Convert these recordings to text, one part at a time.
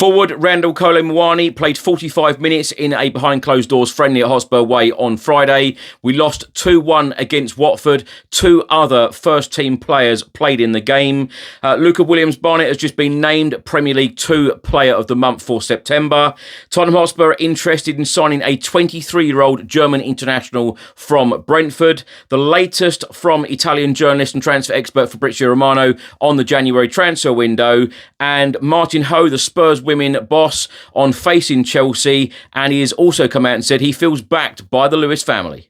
Forward Randall Kolo Muani played 45 minutes in a behind-closed-doors friendly at Hotspur Way on Friday. We lost 2-1 against Watford. Two other first-team players played in the game. Luca Williams-Barnett has just been named Premier League 2 Player of the Month for September. Tottenham Hotspur are interested in signing a 23-year-old German international from Brentford. The latest from Italian journalist and transfer expert Fabrizio Romano on the January transfer window. And Martin Ho, the Spurs women boss, on facing Chelsea, and he has also come out and said he feels backed by the Lewis family.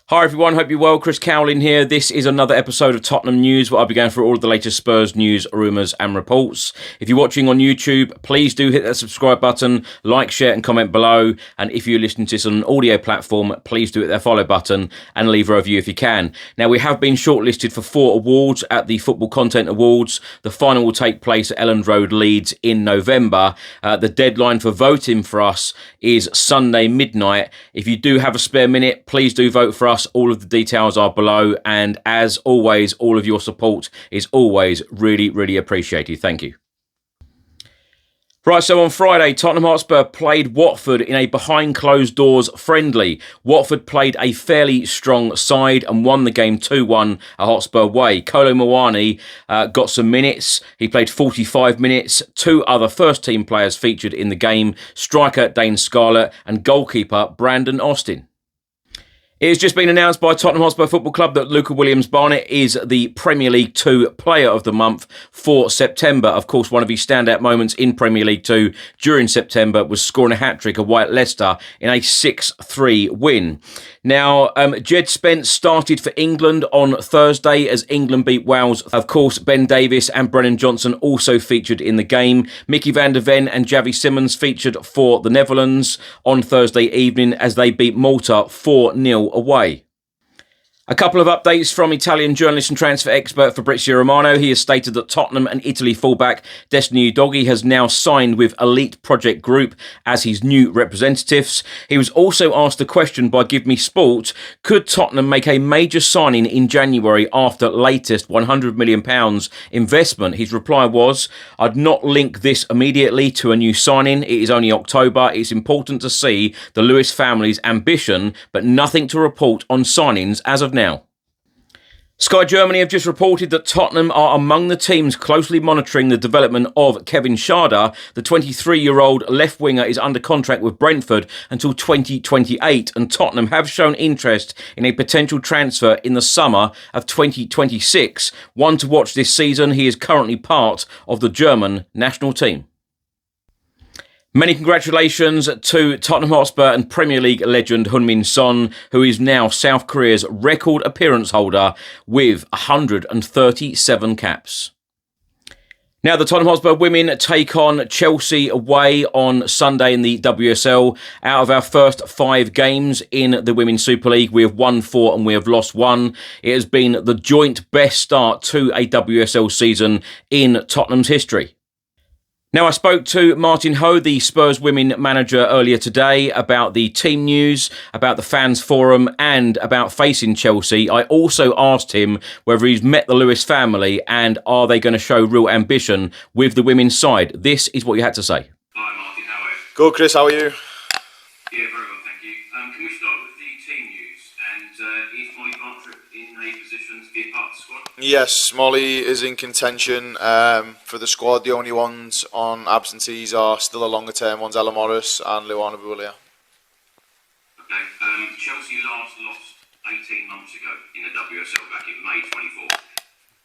Hi everyone, hope you're well. Chris Cowlin here. This is another episode of Tottenham News where I'll be going through all of the latest Spurs news, rumours and reports. If you're watching on YouTube, please do hit that subscribe button, like, share and comment below. And if you're listening to this on an audio platform, please do hit that follow button and leave a review if you can. Now, we have been shortlisted for 4 awards at the Football Content Awards. The final will take place at Elland Road, Leeds in November. The deadline for voting for us is Sunday midnight. If you do have a spare minute, please do vote for us. All of the details are below, and as always, all of your support is always really, really appreciated. Thank you. Right, so on Friday, Tottenham Hotspur played Watford in a behind-closed-doors friendly. Watford played a fairly strong side and won the game 2-1 at Hotspur Way. Kolo Muani got some minutes. He played 45 minutes. 2 other first-team players featured in the game, striker Dane Scarlett and goalkeeper Brandon Austin. It has just been announced by Tottenham Hotspur Football Club that Luca Williams-Barnett is the Premier League 2 Player of the Month for September. Of course, one of his standout moments in Premier League 2 during September was scoring a hat-trick away at Leicester in a 6-3 win. Now, Jed Spence started for England on Thursday as England beat Wales. Of course, Ben Davies and Brennan Johnson also featured in the game. Mickey van der Ven and Javi Simmons featured for the Netherlands on Thursday evening as they beat Malta 4-0 away. A couple of updates from Italian journalist and transfer expert Fabrizio Romano. He has stated that Tottenham and Italy fullback Destiny Udogie has now signed with Elite Project Group as his new representatives. He was also asked a question by Give Me Sport: could Tottenham make a major signing in January after latest £100 million investment? His reply was, "I'd not link this immediately to a new signing. It is only October. It's important to see the Lewis family's ambition, but nothing to report on signings as of now." Sky Germany have just reported that Tottenham are among the teams closely monitoring the development of Kevin Schade. The 23-year-old left winger is under contract with Brentford until 2028, and Tottenham have shown interest in a potential transfer in the summer of 2026. One to watch this season. He is currently part of the German national team. Many congratulations to Tottenham Hotspur and Premier League legend Heung-Min Son, who is now South Korea's record appearance holder with 137 caps. Now, the Tottenham Hotspur women take on Chelsea away on Sunday in the WSL. Out of our first 5 games in the Women's Super League, we have won 4 and we have lost 1. It has been the joint best start to a WSL season in Tottenham's history. Now, I spoke to Martin Ho, the Spurs women manager, earlier today about the team news, about the fans forum and about facing Chelsea. I also asked him whether he's met the Lewis family and are they going to show real ambition with the women's side. This is what he had to say. Hi Martin, how are you? Good, Chris, how are you? Yeah, very well, thank you. Can we start with the team news? And is Molly Bartrip in a position to be a part of the squad? Yes, Molly is in contention for the squad. The only ones on absentees are still a longer term ones, Ella Morris and Luana Boulia. Okay, Chelsea last lost 18 months ago in the WSL back in May 24.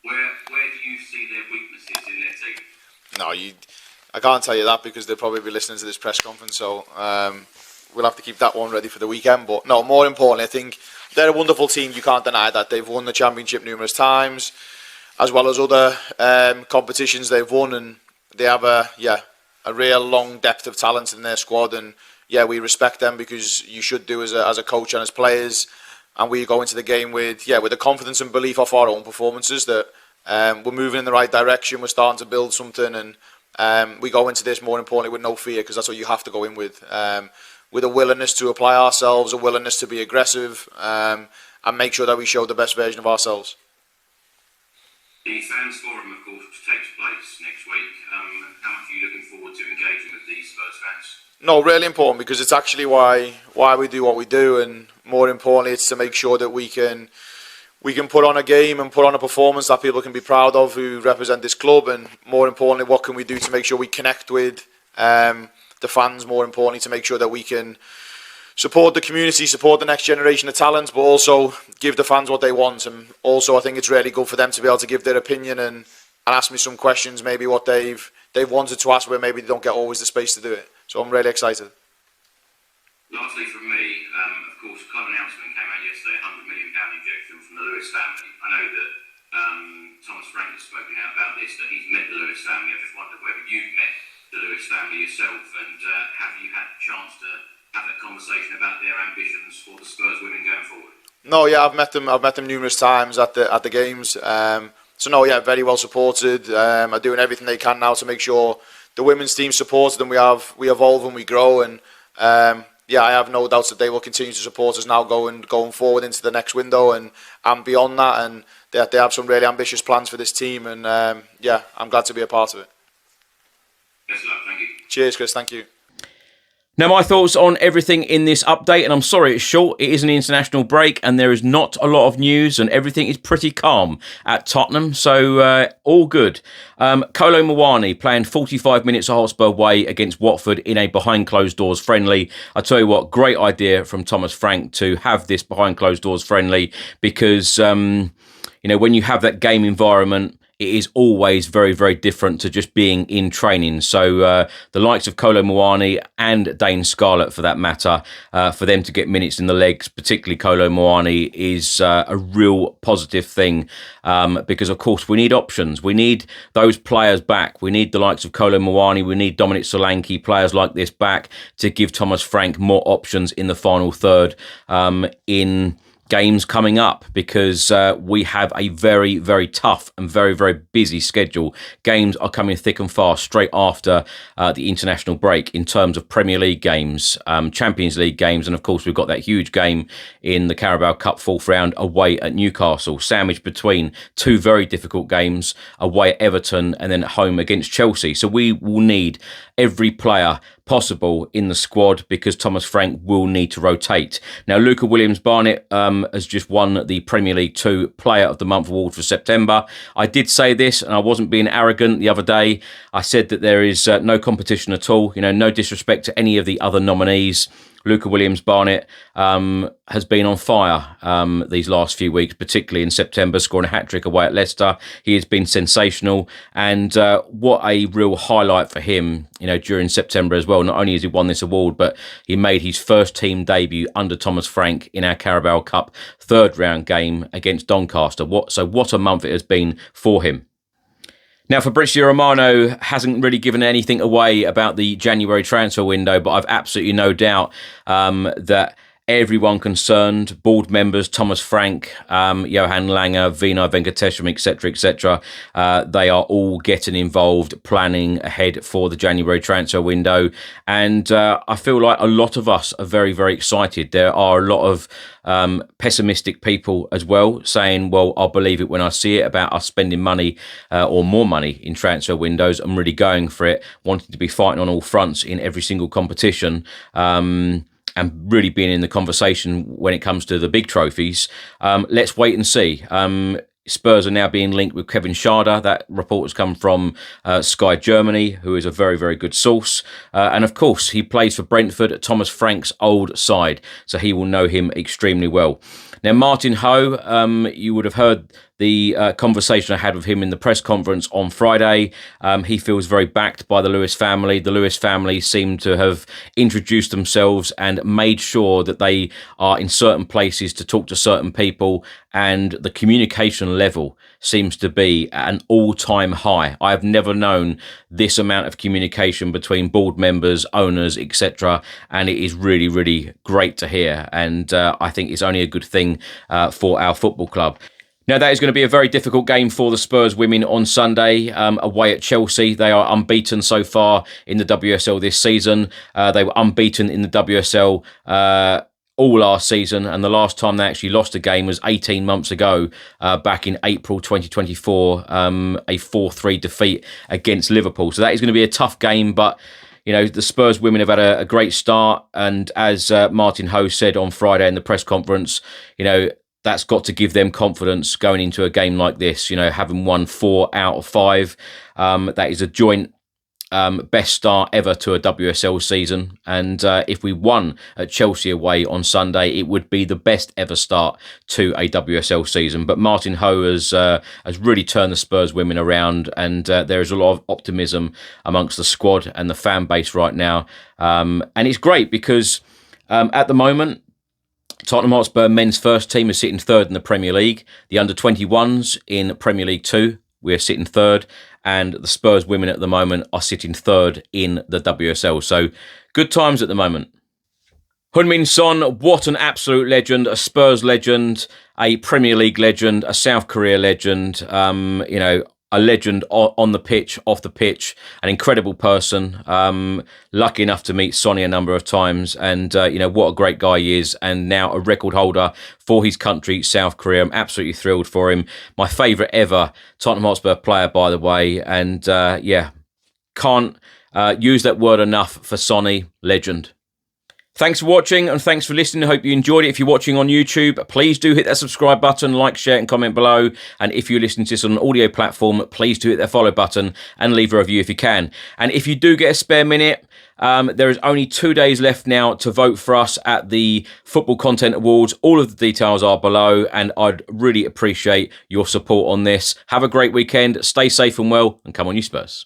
Where do you see their weaknesses in their team? No, I can't tell you that because they'll probably be listening to this press conference. So we'll have to keep that one ready for the weekend. But no, more importantly, I think they're a wonderful team. You can't deny that. They've won the Championship numerous times, as well as other competitions they've won, and they have a real long depth of talent in their squad. And yeah, we respect them because you should do as a coach and as players. And we go into the game with the confidence and belief of our own performances that we're moving in the right direction. We're starting to build something, and we go into this more importantly with no fear, because that's what you have to go in with a willingness to apply ourselves, a willingness to be aggressive, and make sure that we show the best version of ourselves. The fans forum, of course, takes place next week. How much are you looking forward to engaging with these Spurs fans? No, really important, because it's actually why we do what we do, and more importantly, it's to make sure that we can put on a game and put on a performance that people can be proud of who represent this club, and more importantly, what can we do to make sure we connect with the fans, more importantly, to make sure that we can support the community, support the next generation of talent, but also give the fans what they want. And also, I think it's really good for them to be able to give their opinion and ask me some questions, maybe what they've wanted to ask, where maybe they don't get always the space to do it. So I'm really excited. Lastly from me, of course, club announcement came out yesterday, £100 million injection from the Lewis family. I know that Thomas Frank has spoken out about this, that he's met the Lewis family. I just wondered whether you've met the Lewis family yourself, and have you had a chance to have that conversation about their ambitions for the Spurs women going forward? No, yeah, I've met them numerous times at the games. So no, yeah, very well supported. Are doing everything they can now to make sure the women's team supported them. We evolve and we grow, and yeah, I have no doubts that they will continue to support us now going forward into the next window and beyond that. And they have some really ambitious plans for this team, and yeah, I'm glad to be a part of it. Yes, thank you. Cheers, Chris. Thank you. Now, my thoughts on everything in this update, and I'm sorry it's short, it is an international break and there is not a lot of news and everything is pretty calm at Tottenham, so all good. Kolo Muani playing 45 minutes at Hotspur way against Watford in a behind closed doors friendly. I tell you what, great idea from Thomas Frank to have this behind closed doors friendly, because when you have that game environment, it is always very, very different to just being in training. So the likes of Kolo Muani and Dane Scarlett, for that matter, for them to get minutes in the legs, particularly Kolo Muani, is a real positive thing, because, of course, we need options. We need those players back. We need the likes of Kolo Muani. We need Dominic Solanke, players like this back, to give Thomas Frank more options in the final third in games coming up, because we have a very, very tough and very, very busy schedule. Games are coming thick and fast straight after the international break in terms of Premier League games, Champions League games, and of course we've got that huge game in the Carabao Cup fourth round away at Newcastle, sandwiched between two very difficult games, away at Everton and then at home against Chelsea. So we will need every player possible in the squad, because Thomas Frank will need to rotate. Now, Luca Williams-Barnett has just won the Premier League 2 Player of the Month award for September. I did say this, and I wasn't being arrogant the other day. I said that there is no competition at all. No disrespect to any of the other nominees. Luca Williams-Barnett has been on fire these last few weeks, particularly in September, scoring a hat-trick away at Leicester. He has been sensational, and what a real highlight for him, during September as well. Not only has he won this award, but he made his first team debut under Thomas Frank in our Carabao Cup third round game against Doncaster. What a month it has been for him. Now, Fabrizio Romano hasn't really given anything away about the January transfer window, but I've absolutely no doubt that everyone concerned, board members, Thomas Frank, Johan Langer, Vinay Venkatesham, etc., they are all getting involved, planning ahead for the January transfer window. And I feel like a lot of us are very, very excited. There are a lot of pessimistic people as well, saying, well, I'll believe it when I see it, about us spending money or more money in transfer windows. I'm really going for it, wanting to be fighting on all fronts in every single competition. And really being in the conversation when it comes to the big trophies. Let's wait and see. Spurs are now being linked with Kevin Schade. That report has come from Sky Germany, who is a very, very good source. And of course, he plays for Brentford, Thomas Frank's old side, so he will know him extremely well. Now, Martin Ho, you would have heard the conversation I had with him in the press conference on Friday. He feels very backed by the Lewis family. The Lewis family seem to have introduced themselves and made sure that they are in certain places to talk to certain people, and the communication level seems to be at an all-time high. I have never known this amount of communication between board members, owners, etc., and it is really, really great to hear, and I think it's only a good thing for our football club. Now, that is going to be a very difficult game for the Spurs women on Sunday, away at Chelsea. They are unbeaten so far in the WSL this season. They were unbeaten in the WSL all last season, and the last time they actually lost a game was 18 months ago, back in April 2024, a 4-3 defeat against Liverpool. So that is going to be a tough game, but you know, the Spurs women have had a great start, and as Martin Ho said on Friday in the press conference, you know, that's got to give them confidence going into a game like this. You know, having won 4 out of 5, that is a joint best start ever to a WSL season. And if we won at Chelsea away on Sunday, it would be the best ever start to a WSL season. But Martin Ho has really turned the Spurs women around, and there is a lot of optimism amongst the squad and the fan base right now. And it's great because at the moment, Tottenham Hotspur men's first team is sitting third in the Premier League. The under-21s in Premier League 2, we're sitting third. And the Spurs women at the moment are sitting third in the WSL. So good times at the moment. Heung-Min Son, what an absolute legend, a Spurs legend, a Premier League legend, a South Korea legend, you know, a legend on the pitch, off the pitch, an incredible person. Lucky enough to meet Sonny a number of times, and you know what a great guy he is, and now a record holder for his country, South Korea. I'm absolutely thrilled for him. My favourite ever Tottenham Hotspur player, by the way, and yeah, can't use that word enough for Sonny. Legend. Thanks for watching and thanks for listening. I hope you enjoyed it. If you're watching on YouTube, please do hit that subscribe button, like, share and comment below. And if you're listening to this on an audio platform, please do hit that follow button and leave a review if you can. And if you do get a spare minute, there is only 2 days left now to vote for us at the Football Content Awards. All of the details are below, and I'd really appreciate your support on this. Have a great weekend, stay safe and well, and come on you Spurs.